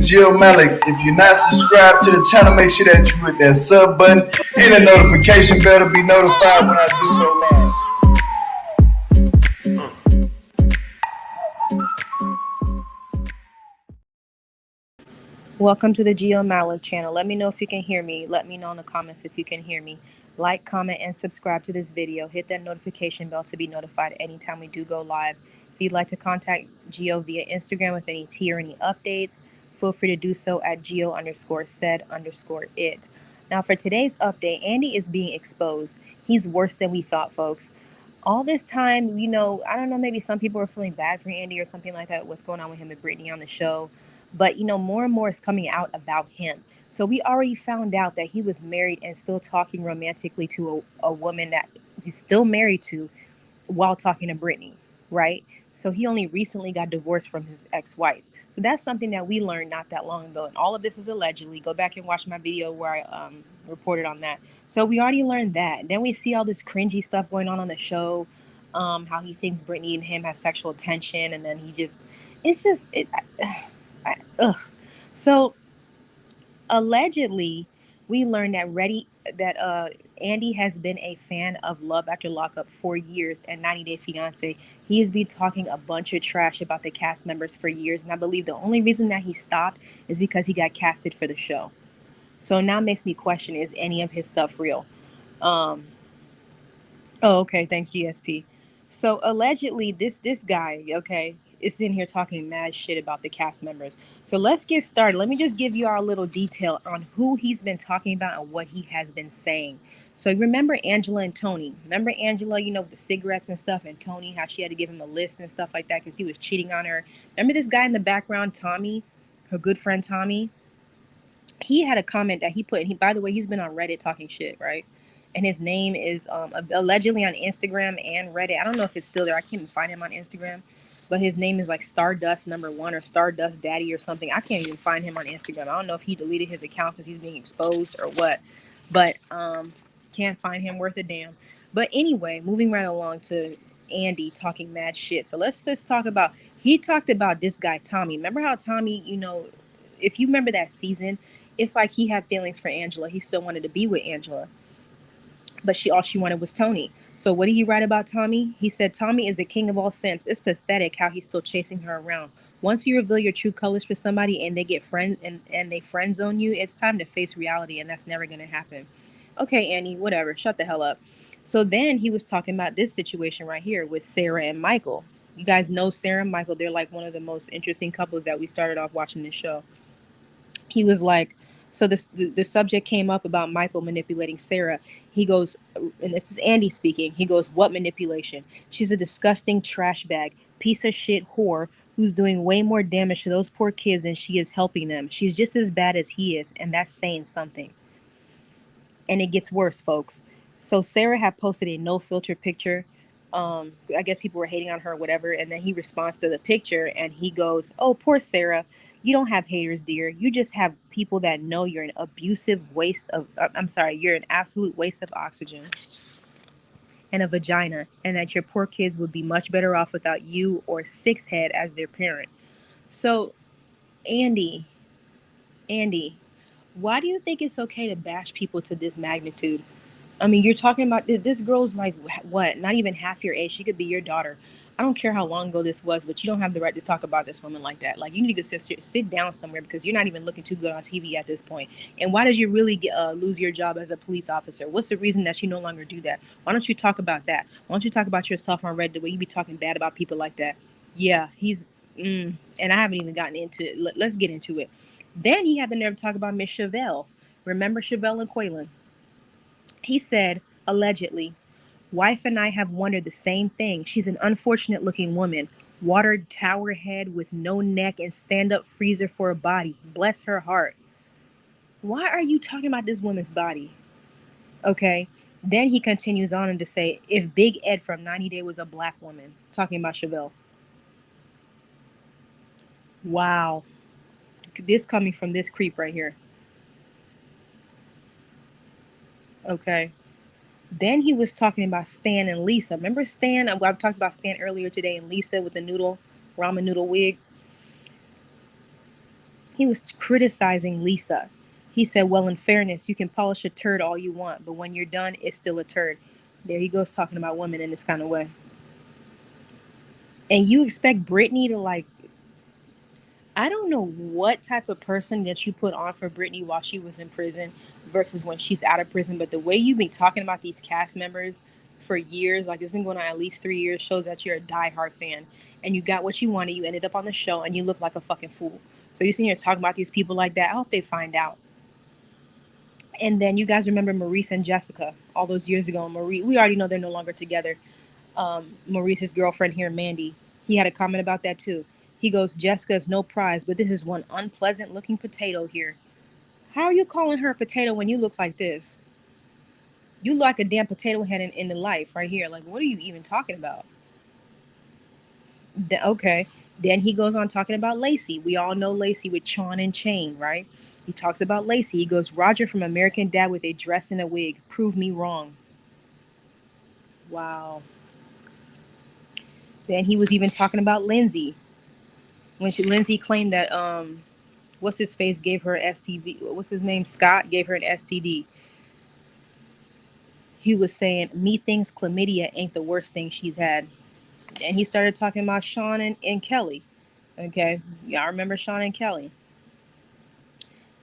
Jill Malik. If you're not subscribed to the channel, make sure that you hit that sub button and the notification bell to be notified when I do go live. Welcome to the Jill Malik channel. Let me know if you can hear me. Let me know in the comments if you can hear me. Like, comment, and subscribe to this video. Hit that notification bell to be notified anytime we do go live. If you'd like to contact Gio via Instagram with any tea or any updates, feel free to do so at Gio_said_it. Now for today's update, Andy is being exposed. He's worse than we thought, folks. All this time, you know, I don't know, maybe some people are feeling bad for Andy or something like that, what's going on with him and Brittany on the show. But, you know, more and more is coming out about him. So we already found out that he was married and still talking romantically to a woman that he's still married to while talking to Brittany, right? So he only recently got divorced from his ex-wife. So that's something that we learned not that long ago. And all of this is allegedly. Go back and watch my video where I reported on that. So we already learned that. Then we see all this cringy stuff going on the show, how he thinks Brittany and him have sexual tension. And then So allegedly, we learned that Andy has been a fan of Love After Lockup for years and 90 Day Fiance. He has been talking a bunch of trash about the cast members for years, and I believe the only reason that he stopped is because he got casted for the show. So now it makes me question, is any of his stuff real? Oh, okay, thanks GSP. So allegedly, this guy, okay, is in here talking mad shit about the cast members. So let's get started. Let me just give you our little detail on who he's been talking about and what he has been saying. So remember Angela and Tony. Remember Angela, you know, with the cigarettes and stuff, and Tony, how she had to give him a list and stuff like that because he was cheating on her. Remember this guy in the background, Tommy, her good friend Tommy? He had a comment that he put, and by the way, he's been on Reddit talking shit, right? And his name is allegedly on Instagram and Reddit. I don't know if it's still there. I can't find him on Instagram, but his name is like Stardust #1 or Stardust Daddy or something. I can't even find him on Instagram. I don't know if he deleted his account because he's being exposed or what, but can't find him worth a damn. But anyway, moving right along to Andy talking mad shit. So let's talk about, he talked about this guy, Tommy. Remember how Tommy, you know, if you remember that season, it's like he had feelings for Angela. He still wanted to be with Angela, but all she wanted was Tony. So what did he write about Tommy? He said, Tommy is the king of all simps. It's pathetic how he's still chasing her around. Once you reveal your true colors for somebody and they get friends and they friend zone you, it's time to face reality, and that's never going to happen. Okay, Annie, whatever. Shut the hell up. So then he was talking about this situation right here with Sarah and Michael. You guys know Sarah and Michael. They're like one of the most interesting couples that we started off watching this show. He was like, so the subject came up about Michael manipulating Sarah. He goes, and this is Andy speaking, he goes, what manipulation? She's a disgusting trash bag, piece of shit whore who's doing way more damage to those poor kids than she is helping them. She's just as bad as he is, and that's saying something. And it gets worse, folks. So Sarah had posted a no filter picture. I guess people were hating on her or whatever, and then he responds to the picture and he goes, oh, poor Sarah. You don't have haters, dear. You just have people that know you're an abusive waste of, you're an absolute waste of oxygen and a vagina, and that your poor kids would be much better off without you or Six Head as their parent. So, Andy, why do you think it's okay to bash people to this magnitude? I mean, you're talking about this girl's like, what, not even half your age. She could be your daughter. I don't care how long ago this was, but you don't have the right to talk about this woman like that. Like, you need to sit down somewhere because you're not even looking too good on TV at this point. And why did you really lose your job as a police officer? What's the reason that you no longer do that? Why don't you talk about that? Why don't you talk about yourself on Reddit where you be talking bad about people like that? Yeah, and I haven't even gotten into it. Let's get into it. Then he had the nerve to talk about Miss Chevelle. Remember Chevelle and Quaylen? He said, allegedly, wife and I have wondered the same thing. She's an unfortunate looking woman. Watered tower head with no neck and stand-up freezer for a body. Bless her heart. Why are you talking about this woman's body? Okay. Then he continues on to say, if Big Ed from 90 Day was a black woman, talking about Chevelle. Wow. This coming from this creep right here. Okay. Then he was talking about Stan and Lisa. Remember Stan? I talked about Stan earlier today, and Lisa with the ramen noodle wig. He was criticizing Lisa. He said, well, in fairness, you can polish a turd all you want, but when you're done, it's still a turd. There he goes talking about women in this kind of way. And you expect Britney to like, I don't know what type of person that you put on for Britney while she was in prison versus when she's out of prison. But the way you've been talking about these cast members for years, like it's been going on at least 3 years, shows that you're a diehard fan. And you got what you wanted. You ended up on the show and you look like a fucking fool. So you sitting here talking about these people like that. I hope they find out. And then you guys remember Maurice and Jessica all those years ago. Maurice, we already know they're no longer together. Maurice's girlfriend here, Mandy, he had a comment about that too. He goes, Jessica's no prize, but this is one unpleasant looking potato here. How are you calling her a potato when you look like this? You look like a damn potato head in the life right here. Like, what are you even talking about? Okay. Then he goes on talking about Lacey. We all know Lacey with Chawn and Chain, right? He talks about Lacey. He goes, Roger from American Dad with a dress and a wig. Prove me wrong. Wow. Then he was even talking about Lindsay. When Lindsay claimed that what's his face gave her STD. What's his name? Scott gave her an STD. He was saying, methinks chlamydia ain't the worst thing she's had. And he started talking about Sean and Kelly. Okay, y'all remember Sean and Kelly?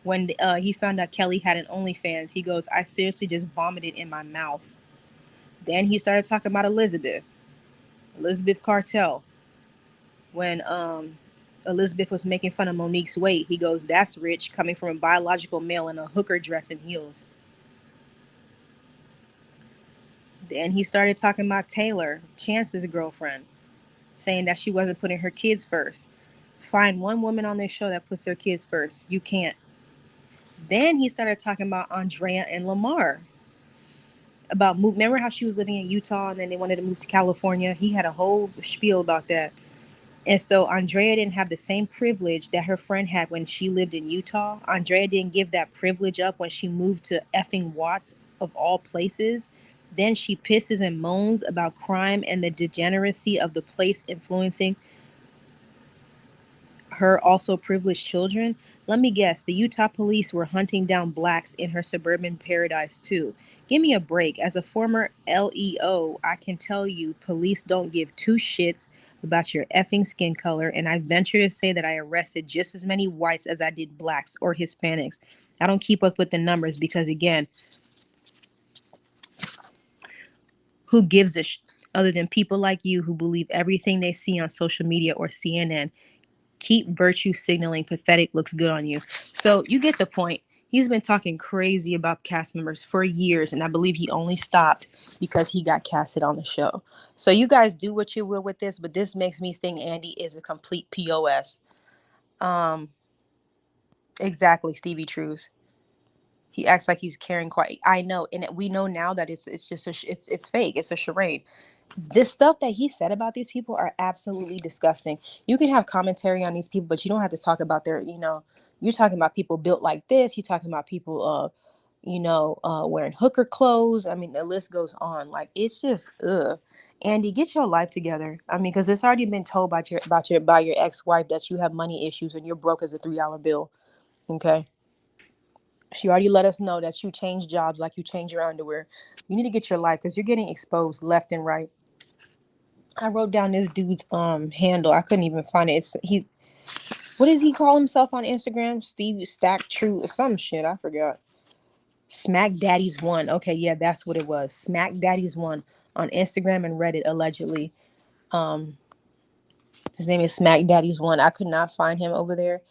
When he found out Kelly had an OnlyFans, he goes, I seriously just vomited in my mouth. Then he started talking about Elizabeth Cartel. When Elizabeth was making fun of Monique's weight, he goes, that's rich, coming from a biological male in a hooker dress and heels. Then he started talking about Taylor, Chance's girlfriend, saying that she wasn't putting her kids first. Find one woman on this show that puts their kids first. You can't. Then he started talking about Andrea and Lamar. Remember how she was living in Utah and then they wanted to move to California? He had a whole spiel about that. And so Andrea didn't have the same privilege that her friend had when she lived in Utah. Andrea didn't give that privilege up when she moved to effing Watts, of all places. Then she pisses and moans about crime and the degeneracy of the place influencing her also privileged children. Let me guess, the Utah police were hunting down blacks in her suburban paradise too. Give me a break. As a former LEO, I can tell you police don't give two shits about your effing skin color, and I venture to say that I arrested just as many whites as I did blacks or Hispanics. I don't keep up with the numbers because, again, who gives a other than people like you who believe everything they see on social media or CNN. Keep virtue signaling pathetic looks good on you. So you get the point. He's been talking crazy about cast members for years, and I believe he only stopped because he got casted on the show. So you guys do what you will with this, but this makes me think Andy is a complete POS. Exactly, Stevie Trues. He acts like he's caring quite. I know, and we know now that it's just it's fake. It's a charade. This stuff that he said about these people are absolutely disgusting. You can have commentary on these people, but you don't have to talk about their, you're talking about people built like this. You're talking about people, wearing hooker clothes. I mean, the list goes on. Like, it's just, ugh. Andy, get your life together. I mean, because it's already been told by your ex-wife that you have money issues and you're broke as a $3 bill. Okay. She already let us know that you change jobs like you change your underwear. You need to get your life because you're getting exposed left and right. I wrote down this dude's handle. I couldn't even find it. What does he call himself on Instagram? Steve Stack True or some shit. I forgot. Smack Daddy's One. Okay, yeah, that's what it was. Smack Daddy's One on Instagram and Reddit allegedly. His name is Smack Daddy's One. I could not find him over there.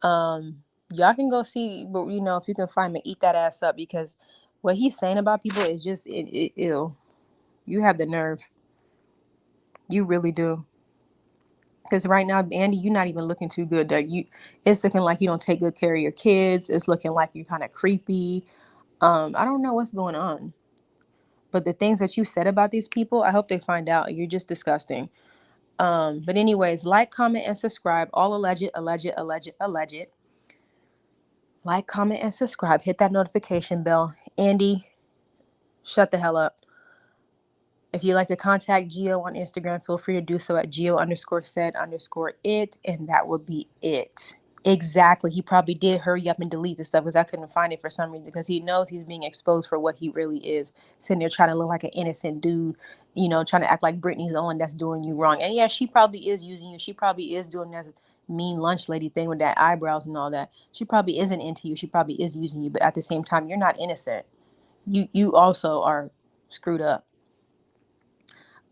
Y'all can go see, but if you can find me, eat that ass up because what he's saying about people is just ill. You have the nerve. You really do. Because right now, Andy, you're not even looking too good. It's looking like you don't take good care of your kids. It's looking like you're kind of creepy. I don't know what's going on. But the things that you said about these people, I hope they find out. You're just disgusting. But anyways, like, comment, and subscribe. All alleged. Like, comment, and subscribe. Hit that notification bell. Andy, shut the hell up. If you'd like to contact Gio on Instagram, feel free to do so at Gio_said_it. And that would be it. Exactly. He probably did hurry up and delete the stuff because I couldn't find it for some reason because he knows he's being exposed for what he really is. Sitting there trying to look like an innocent dude, trying to act like Brittany's the one that's doing you wrong. And yeah, she probably is using you. She probably is doing that mean lunch lady thing with that eyebrows and all that. She probably isn't into you. She probably is using you. But at the same time, you're not innocent. You also are screwed up.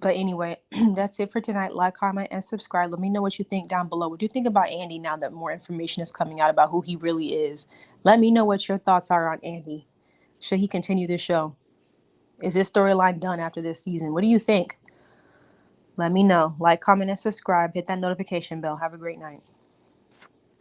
But anyway, that's it for tonight. Like, comment, and subscribe. Let me know what you think down below. What do you think about Andy now that more information is coming out about who he really is? Let me know what your thoughts are on Andy. Should he continue this show? Is his storyline done after this season? What do you think? Let me know. Like, comment, and subscribe. Hit that notification bell. Have a great night.